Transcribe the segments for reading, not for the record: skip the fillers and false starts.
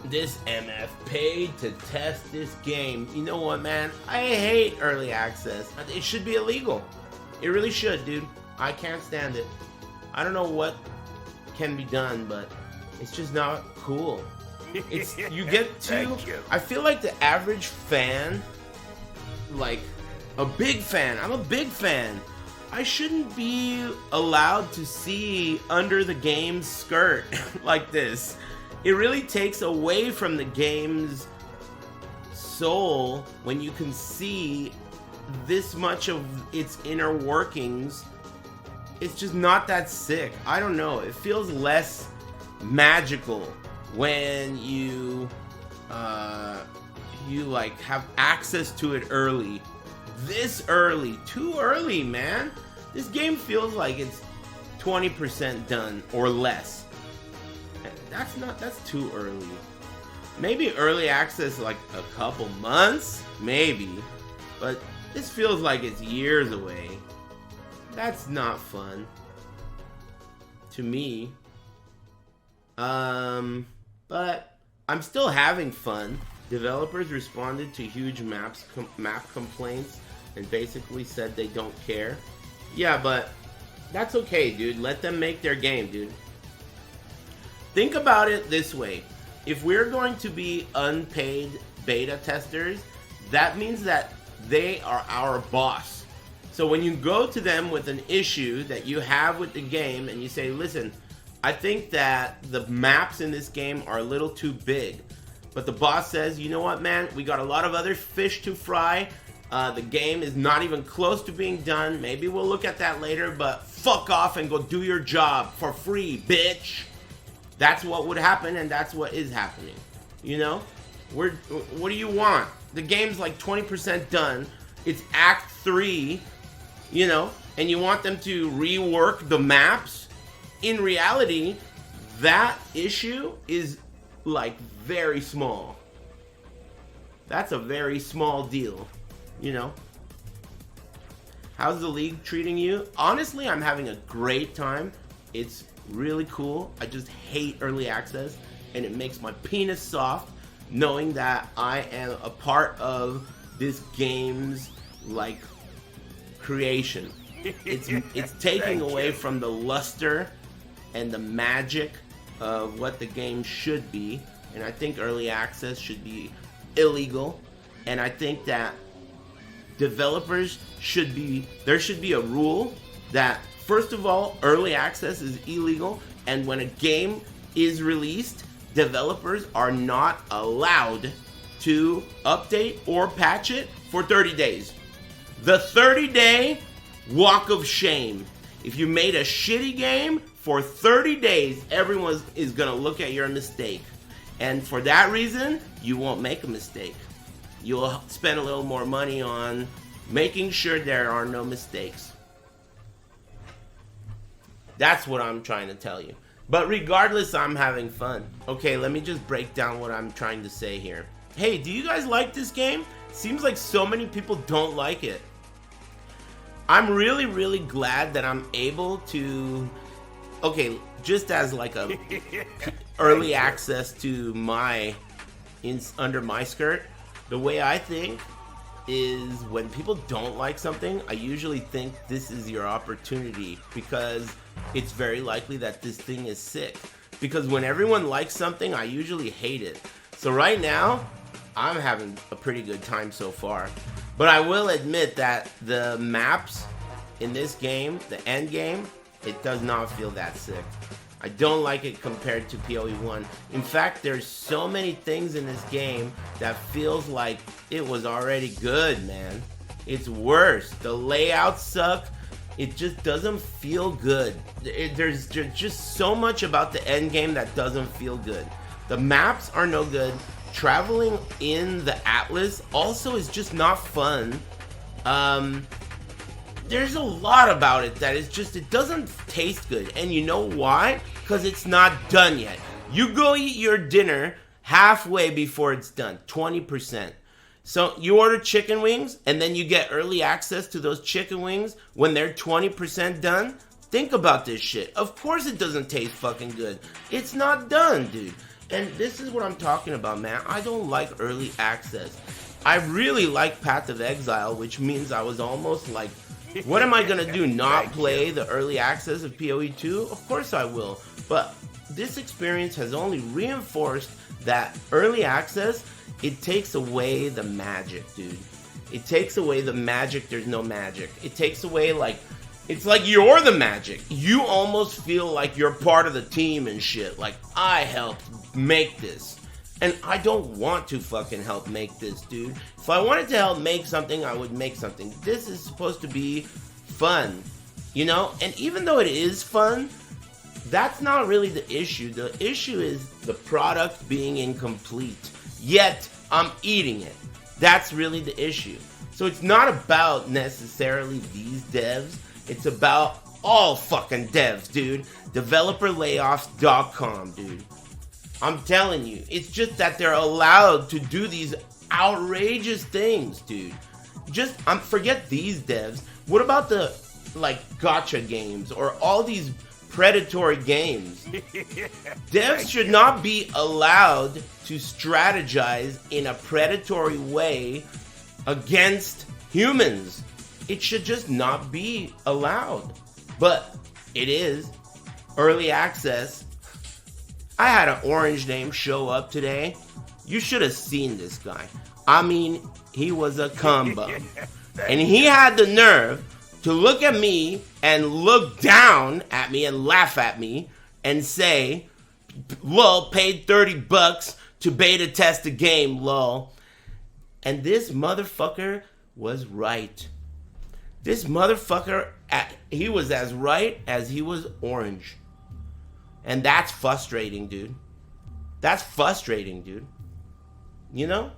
This MF paid to test this game. You know what, man? I hate early access. It should be illegal. It really should, dude. I can't stand it. I don't know what can be done, but it's just not cool. It's you get to. I feel like the average fan, like a big fan. I'm a big fan. I shouldn't be allowed to see under the game's skirt like this. It really takes away from the game's soul when you can see this much of its inner workings. It's just not that sick. I don't know. It feels less magical when you like have access to it early. This early, too early, man. This game feels like it's 20% done or less. That's too early. Maybe early access like a couple months, maybe. But this feels like it's years away. That's not fun. To me. But I'm still having fun. Developers responded to huge map complaints and basically said they don't care. Yeah, but that's okay, dude. Let them make their game, dude. Think about it this way. If we're going to be unpaid beta testers, that means that they are our boss. So when you go to them with an issue that you have with the game and you say, listen, I think that the maps in this game are a little too big. But the boss says, you know what, man? We got a lot of other fish to fry. The game is not even close to being done. Maybe we'll look at that later, but fuck off and go do your job for free, bitch. That's what would happen, and that's what is happening. You know? What do you want? The game's like 20% done. It's Act 3, you know? And you want them to rework the maps? In reality, that issue is like very small. That's a very small deal, you know? How's the league treating you? Honestly, I'm having a great time. It's really cool. I just hate early access, and it makes my penis soft knowing that I am a part of this game's like creation. It's taking away from the luster and the magic of what the game should be, and I think early access should be illegal, and I think that developers there should be a rule that, first of all, early access is illegal, and when a game is released, developers are not allowed to update or patch it for 30 days. The 30-day walk of shame. If you made a shitty game, for 30 days, everyone is going to look at your mistake. And for that reason, you won't make a mistake. You'll spend a little more money on making sure there are no mistakes. That's what I'm trying to tell you. But regardless, I'm having fun. Okay, let me just break down what I'm trying to say here. Hey, do you guys like this game? Seems like so many people don't like it. I'm really, really glad that I'm able to... Okay, just as like a early access to under my skirt, the way I think is when people don't like something, I usually think this is your opportunity, because it's very likely that this thing is sick. Because when everyone likes something, I usually hate it. So right now, I'm having a pretty good time so far. But I will admit that the maps in this game, the end game, it does not feel that sick. I don't like it compared to PoE 1. In fact, there's so many things in this game that feels like it was already good, man. It's worse. The layouts suck. It just doesn't feel good. There's just so much about the end game that doesn't feel good. The maps are no good. Traveling in the Atlas also is just not fun. There's a lot about it that is just, it doesn't taste good. And you know why? Because it's not done yet. You go eat your dinner halfway before it's done, 20%. So you order chicken wings, and then you get early access to those chicken wings when they're 20% done. Think about this shit. Of course it doesn't taste fucking good. It's not done, dude. And this is what I'm talking about, man. I don't like early access. I really like Path of Exile, which means I was almost like, what am I gonna do? Not play the early access of PoE 2? Of course I will. But this experience has only reinforced that early access, it takes away the magic, dude. It takes away the magic. There's no magic. It takes away, like, it's like you're the magic. You almost feel like you're part of the team and shit. Like, I helped make this. And I don't want to fucking help make this, dude. If I wanted to help make something, I would make something. This is supposed to be fun, you know? And even though it is fun, that's not really the issue. The issue is the product being incomplete. Yet, I'm eating it. That's really the issue. So it's not about necessarily these devs. It's about all fucking devs, dude. Developerlayoffs.com, dude. I'm telling you. It's just that they're allowed to do these outrageous things, dude. Just, forget these devs. What about the, like, gacha games or all these predatory games? Devs should not be allowed to strategize in a predatory way against humans. It should just not be allowed. But it is. Early access. I had an orange name show up today. You should have seen this guy. I mean, he was a combo. And he had the nerve to look at me and look down at me and laugh at me and say, lol, paid $30 to beta test the game, lol. And this motherfucker was right. This motherfucker, he was as right as he was orange. And that's frustrating, dude. That's frustrating, dude. You know?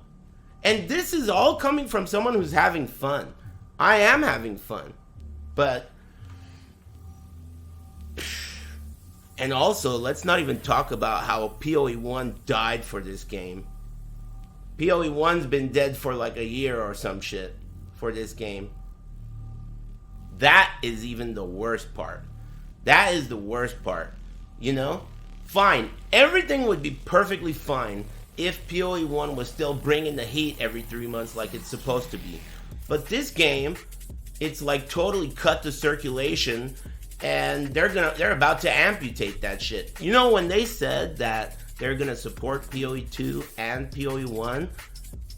And this is all coming from someone who's having fun. I am having fun. But, and also, let's not even talk about how PoE 1 died for this game. PoE 1's been dead for like a year or some shit for this game. That is even the worst part. That is the worst part. You know? Fine. Everything would be perfectly fine if PoE 1 was still bringing the heat every 3 months like it's supposed to be. But this game, it's like totally cut the circulation, and they're about to amputate that shit. You know, when they said that they're gonna support PoE 2 and PoE 1,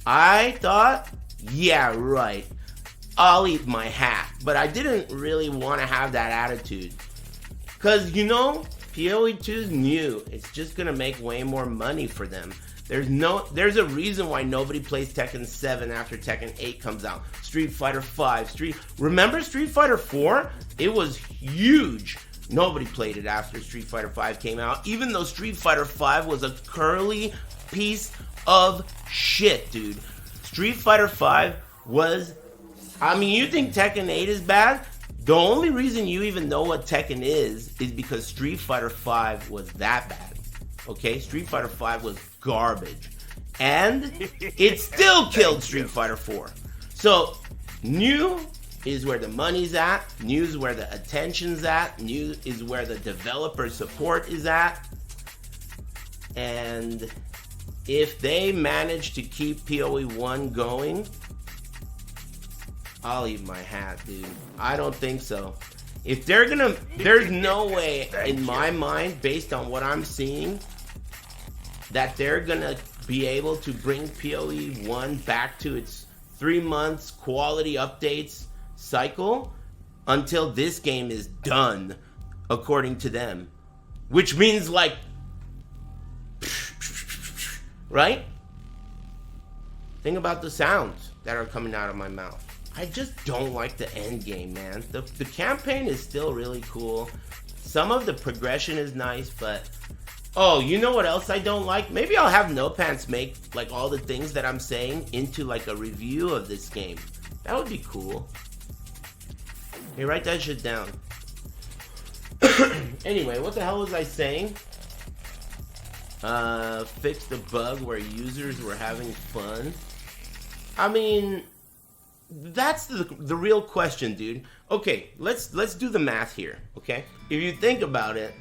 I thought, yeah, right. I'll eat my hat. But I didn't really want to have that attitude. Cause you know, PoE 2's new. It's just gonna make way more money for them. There's a reason why nobody plays Tekken 7 after Tekken 8 comes out. Street Fighter 5, remember Street Fighter 4? It was huge. Nobody played it after Street Fighter 5 came out, even though Street Fighter 5 was a curly piece of shit, dude. Street Fighter 5 was, I mean, you think Tekken 8 is bad? The only reason you even know what Tekken is because Street Fighter 5 was that bad. Okay, Street Fighter 5 was garbage. And it still killed Street Fighter 4. So, new is where the money's at. New is where the attention's at. New is where the developer support is at. And if they manage to keep PoE 1 going, I'll eat my hat, dude. I don't think so. If they're gonna, there's no way in my mind, based on what I'm seeing, that they're gonna be able to bring PoE 1 back to its 3 months quality updates cycle until this game is done, according to them. Which means like, right? Think about the sounds that are coming out of my mouth. I just don't like the end game, man. The campaign is still really cool. Some of the progression is nice, but oh, you know what else I don't like? Maybe I'll have No Pants make like all the things that I'm saying into like a review of this game. That would be cool. Hey, write that shit down. Anyway, what the hell was I saying? Fix the bug where users were having fun. I mean, that's the real question, dude. Okay, let's do the math here, okay? If you think about it,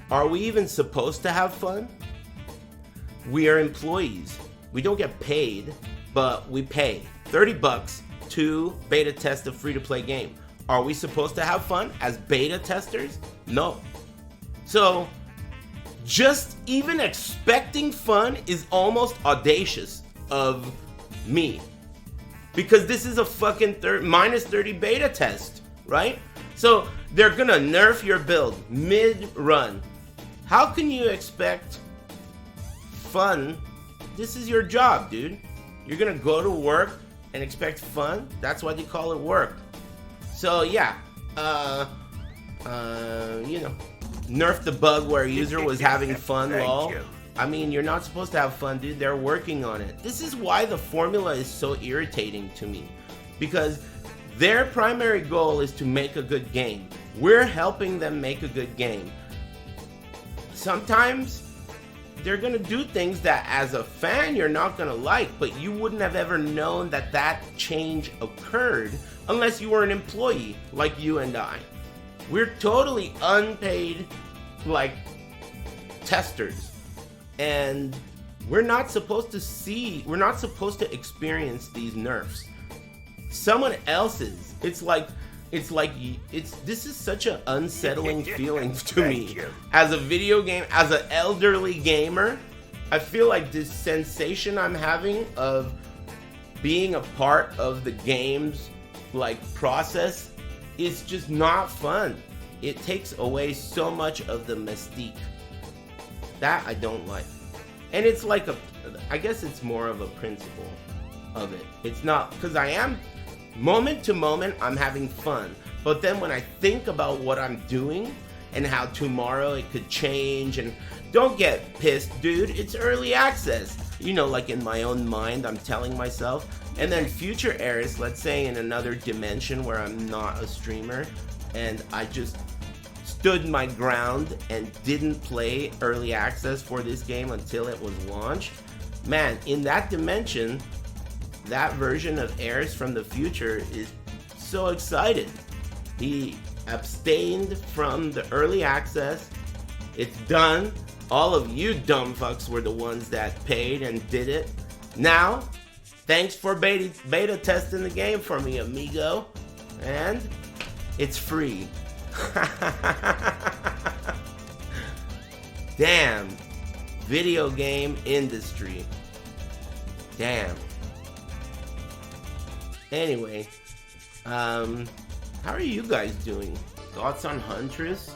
Are we even supposed to have fun? We are employees. We don't get paid, but we pay $30 to beta test a free-to-play game. Are we supposed to have fun as beta testers? No. So, just even expecting fun is almost audacious of me. Because this is a fucking minus 30 beta test, right? So, they're gonna nerf your build mid-run. How can you expect fun? This is your job, dude. You're gonna go to work and expect fun? That's why they call it work. So yeah, you know, nerf the bug where a user was having fun, lol. I mean, you're not supposed to have fun, dude. They're working on it. This is why the formula is so irritating to me. Because their primary goal is to make a good game. We're helping them make a good game. Sometimes they're gonna do things that as a fan you're not gonna like, but you wouldn't have ever known that that change occurred unless you were an employee like you and I. We're totally unpaid, like, testers. And we're not supposed to experience these nerfs. Someone else's. This is such an unsettling feeling to me. As a video game, as an elderly gamer, I feel like this sensation I'm having of being a part of the game's like process is just not fun. It takes away so much of the mystique. That I don't like. And it's like I guess it's more of a principle of it. It's not, because I am, moment to moment, I'm having fun. But then when I think about what I'm doing and how tomorrow it could change, and don't get pissed, dude, it's early access. You know, like in my own mind, I'm telling myself. And then future eras, let's say in another dimension where I'm not a streamer, and I just stood my ground and didn't play early access for this game until it was launched. Man, in that dimension, that version of Ares from the future is so excited. He abstained from the early access. It's done. All of you dumb fucks were the ones that paid and did it. Now, thanks for beta testing the game for me, amigo. And it's free. Damn. Video game industry. Damn. Anyway, how are you guys doing? Thoughts on Huntress?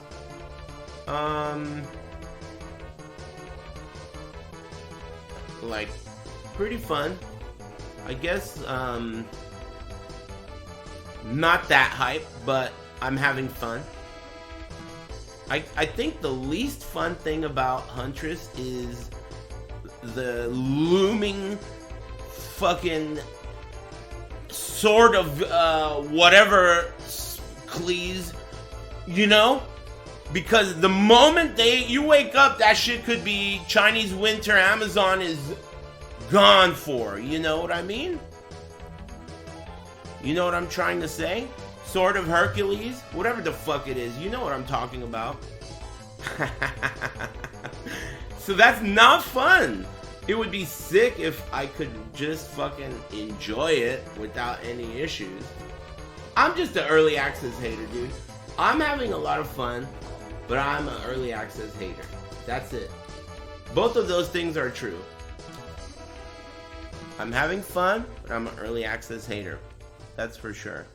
Like, pretty fun. I guess, not that hype, but I'm having fun. I think the least fun thing about Huntress is the looming fucking sort of whatever please, you know? Because the moment you wake up, that shit could be Chinese winter. Amazon is gone for. You know what I mean? You know what I'm trying to say? Sword of Hercules, whatever the fuck it is, you know what I'm talking about. So that's not fun. It would be sick if I could just fucking enjoy it without any issues. I'm just an early access hater, dude. I'm having a lot of fun, but I'm an early access hater. That's it. Both of those things are true. I'm having fun, but I'm an early access hater. That's for sure.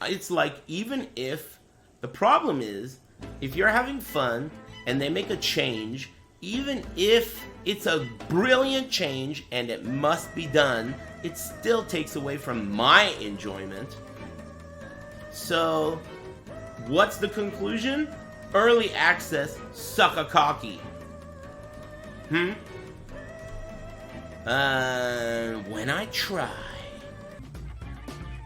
It's like, even if the problem is, if you're having fun and they make a change, even if it's a brilliant change and it must be done, it still takes away from my enjoyment. So, what's the conclusion? Early access suck a cocky. When I try.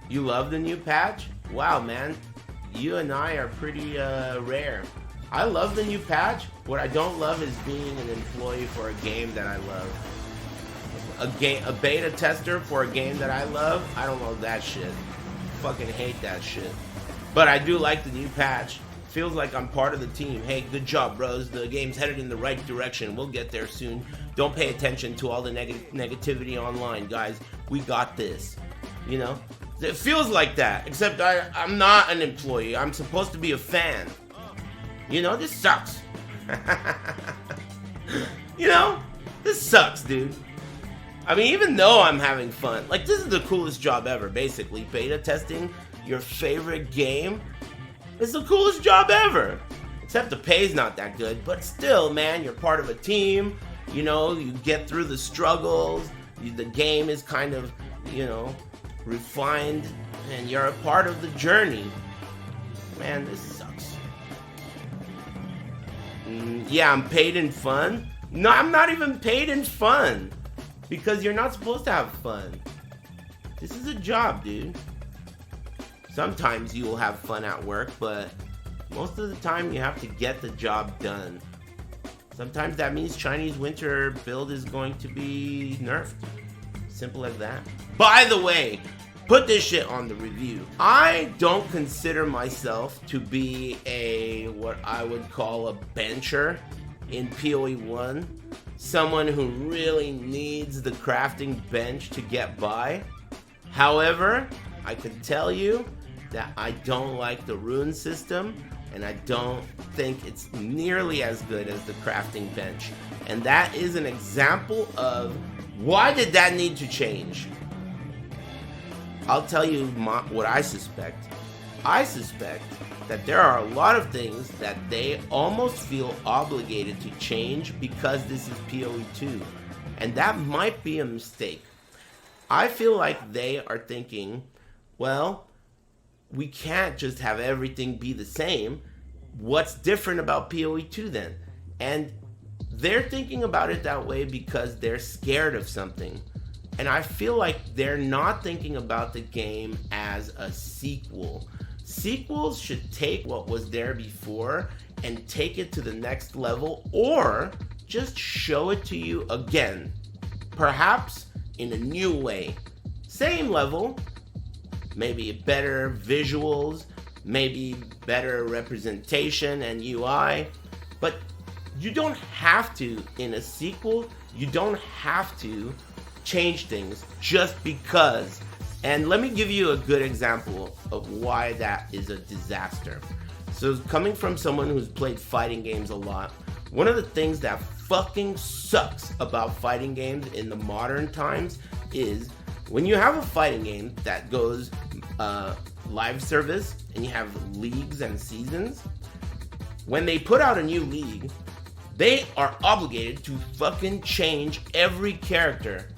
You love the new patch? Wow, man. You and I are pretty rare. I love the new patch. What I don't love is being an employee for a game that I love. A beta tester for a game that I love? I don't love that shit. Fucking hate that shit. But I do like the new patch. Feels like I'm part of the team. Hey, good job, bros. The game's headed in the right direction. We'll get there soon. Don't pay attention to all the negativity online, guys. We got this. You know? It feels like that, except I'm not an employee. I'm supposed to be a fan. You know, this sucks. You know? This sucks, dude. I mean, even though I'm having fun, like, this is the coolest job ever, basically. Beta testing your favorite game. It's the coolest job ever. Except the pay's not that good, but still, man, you're part of a team. You know, you get through the struggles. The game is kind of, you know, refined, and you're a part of the journey. Man, this sucks. Yeah, I'm paid in fun. No, I'm not even paid in fun. Because you're not supposed to have fun. This is a job, dude. Sometimes you will have fun at work, but most of the time you have to get the job done. Sometimes that means Chinese winter build is going to be nerfed. Simple as that. By the way, put this shit on the review. I don't consider myself to be what I would call a bencher in PoE 1. Someone who really needs the crafting bench to get by. However, I can tell you that I don't like the rune system, and I don't think it's nearly as good as the crafting bench. And that is an example of why did that need to change. I'll tell you what I suspect. I suspect that there are a lot of things that they almost feel obligated to change because this is PoE 2. And that might be a mistake. I feel like they are thinking, well, we can't just have everything be the same. What's different about PoE 2 then? And they're thinking about it that way because they're scared of something. And I feel like they're not thinking about the game as a sequel. Sequels should take what was there before and take it to the next level, or just show it to you again. Perhaps in a new way. Same level, maybe better visuals, maybe better representation and UI, but you don't have to, in a sequel, you don't have to change things just because. And let me give you a good example of why that is a disaster. So coming from someone who's played fighting games a lot, one of the things that fucking sucks about fighting games in the modern times is when you have a fighting game that goes live service and you have leagues and seasons, when they put out a new league, they are obligated to fucking change every character,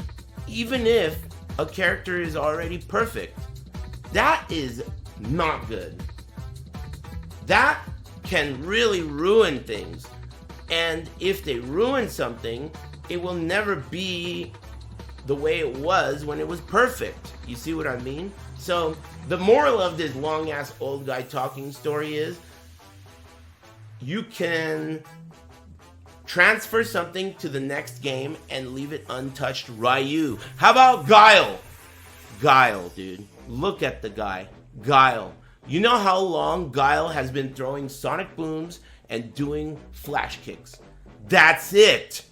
even if a character is already perfect. That is not good. That can really ruin things. And if they ruin something, it will never be the way it was when it was perfect. You see what I mean? So the moral of this long ass old guy talking story is you can transfer something to the next game and leave it untouched. Ryu. How about Guile? Guile, dude. Look at the guy. Guile. You know how long Guile has been throwing sonic booms and doing flash kicks? That's it.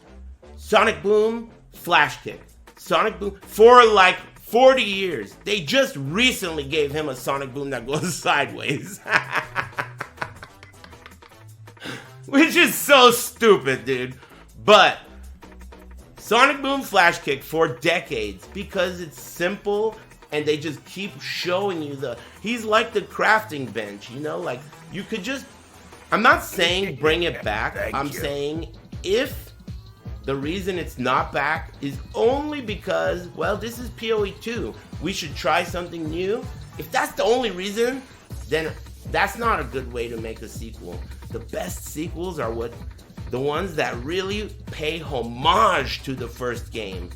Sonic boom, flash kick. Sonic boom for like 40 years. They just recently gave him a sonic boom that goes sideways. Which is so stupid, dude. But Sonic Boom Flash Kick for decades because it's simple and they just keep showing you he's like the crafting bench, you know? Like, you could just, I'm not saying bring it back. I'm saying if the reason it's not back is only because, well, this is PoE 2. We should try something new. If that's the only reason, then that's not a good way to make a sequel. The best sequels are the ones that really pay homage to the first game.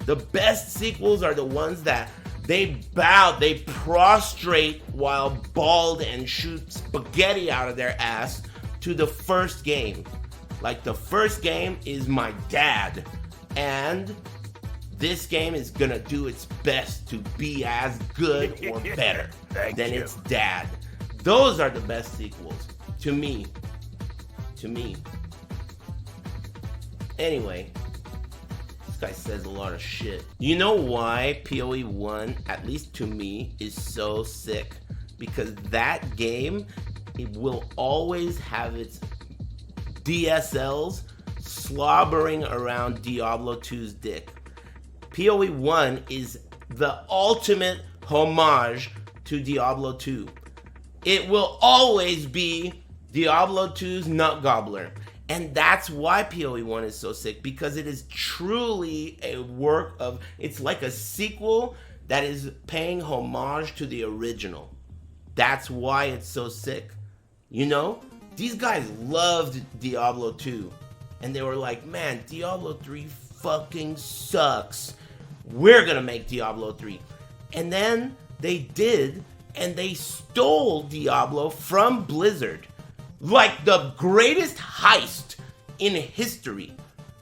The best sequels are the ones that they bow, they prostrate while bald and shoot spaghetti out of their ass to the first game. Like, the first game is my dad, and this game is gonna do its best to be as good or better than its dad. Those are the best sequels. To me. Anyway, this guy says a lot of shit. You know why PoE 1, at least to me, is so sick? Because that game, it will always have its DSLs slobbering around Diablo 2's dick. PoE 1 is the ultimate homage to Diablo 2. It will always be Diablo 2's nut gobbler. And that's why PoE 1 is so sick, because it is truly a work of, it's like a sequel that is paying homage to the original. That's why it's so sick. You know, these guys loved Diablo 2. And they were like, man, Diablo 3 fucking sucks. We're gonna make Diablo 3. And then they did, and they stole Diablo from Blizzard. Like the greatest heist in history.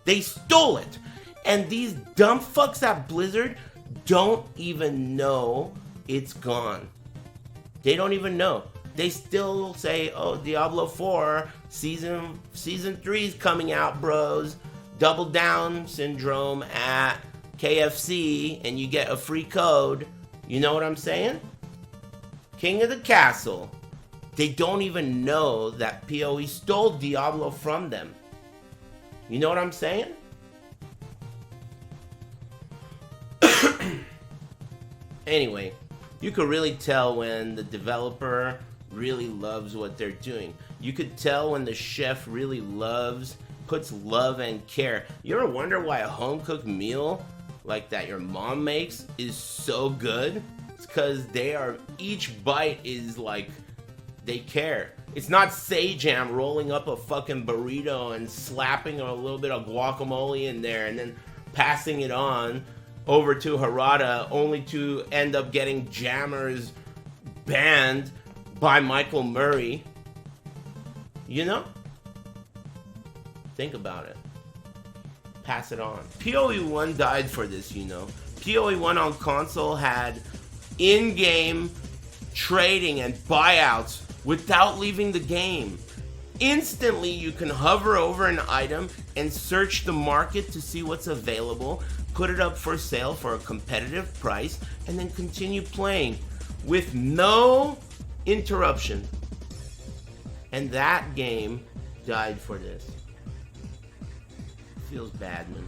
They stole it. And these dumb fucks at Blizzard don't even know it's gone. They don't even know. They still say, oh, Diablo 4, season 3 is coming out, bros. Double down syndrome at KFC, and you get a free code. You know what I'm saying? King of the Castle. They don't even know that PoE stole Diablo from them. You know what I'm saying? Anyway, you could really tell when the developer really loves what they're doing. You could tell when the chef really puts love and care. You ever wonder why a home-cooked meal like that your mom makes is so good? It's because each bite is like, they care. It's not Sajam rolling up a fucking burrito and slapping a little bit of guacamole in there and then passing it on over to Harada, only to end up getting Jammers banned by Michael Murray. You know? Think about it. Pass it on. PoE 1 died for this, you know. PoE 1 on console had in-game trading and buyouts without leaving the game. Instantly, you can hover over an item and search the market to see what's available, put it up for sale for a competitive price, and then continue playing with no interruption. And that game died for this. Feels bad, man.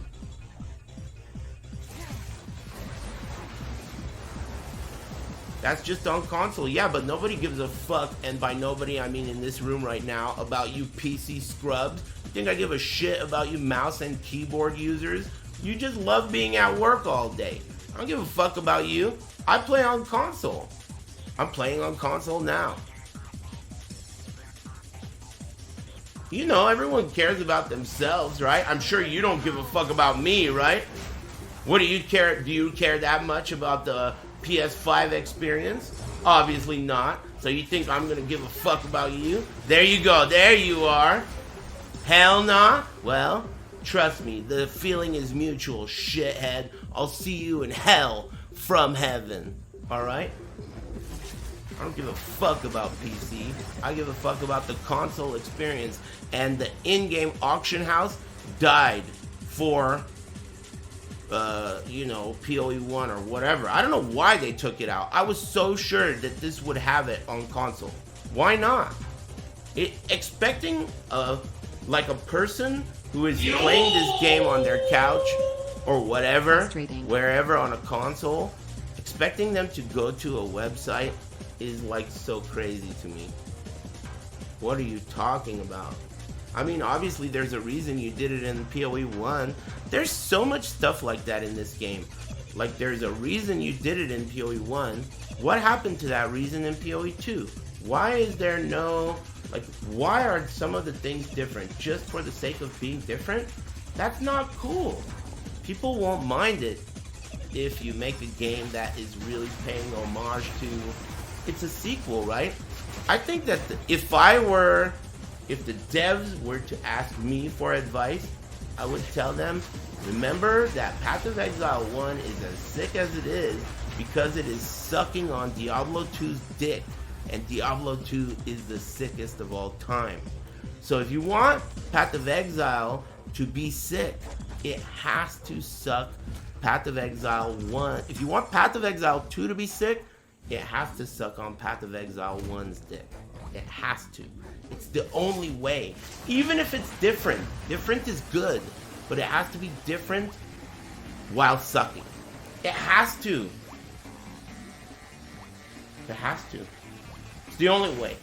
That's just on console. Yeah, but nobody gives a fuck, and by nobody I mean in this room right now, about you PC scrubs. You think I give a shit about you mouse and keyboard users? You just love being at work all day. I don't give a fuck about you. I play on console. I'm playing on console now. You know, everyone cares about themselves, right? I'm sure you don't give a fuck about me, right? What do you care? Do you care that much about the PS5 experience? Obviously not. So you think I'm gonna give a fuck about you? There you go. There you are. Hell nah. Well, trust me, the feeling is mutual, shithead. I'll see you in hell from heaven. Alright? I don't give a fuck about PC. I give a fuck about the console experience. And the in-game auction house died for you know, PoE 1 or whatever. I don't know why they took it out. I was so sure that this would have it on console. Why not? Expecting like a person who is playing this game on their couch or whatever, wherever on a console, expecting them to go to a website is like so crazy to me. What are you talking about? I mean, obviously there's a reason you did it in PoE 1. There's so much stuff like that in this game. Like, there's a reason you did it in PoE 1. What happened to that reason in PoE 2? Why is there no, like, why are some of the things different? Just for the sake of being different? That's not cool. People won't mind it if you make a game that is really paying homage to, it's a sequel, right? I think that if the devs were to ask me for advice, I would tell them, remember that Path of Exile 1 is as sick as it is because it is sucking on Diablo 2's dick. and Diablo 2 is the sickest of all time. So if you want Path of Exile to be sick, it has to suck Path of Exile 1. If you want Path of Exile 2 to be sick, it has to suck on Path of Exile 1's dick. It has to. It's the only way. Even if it's different. Different is good, but it has to be different while sucking. It has to. It has to. It's the only way.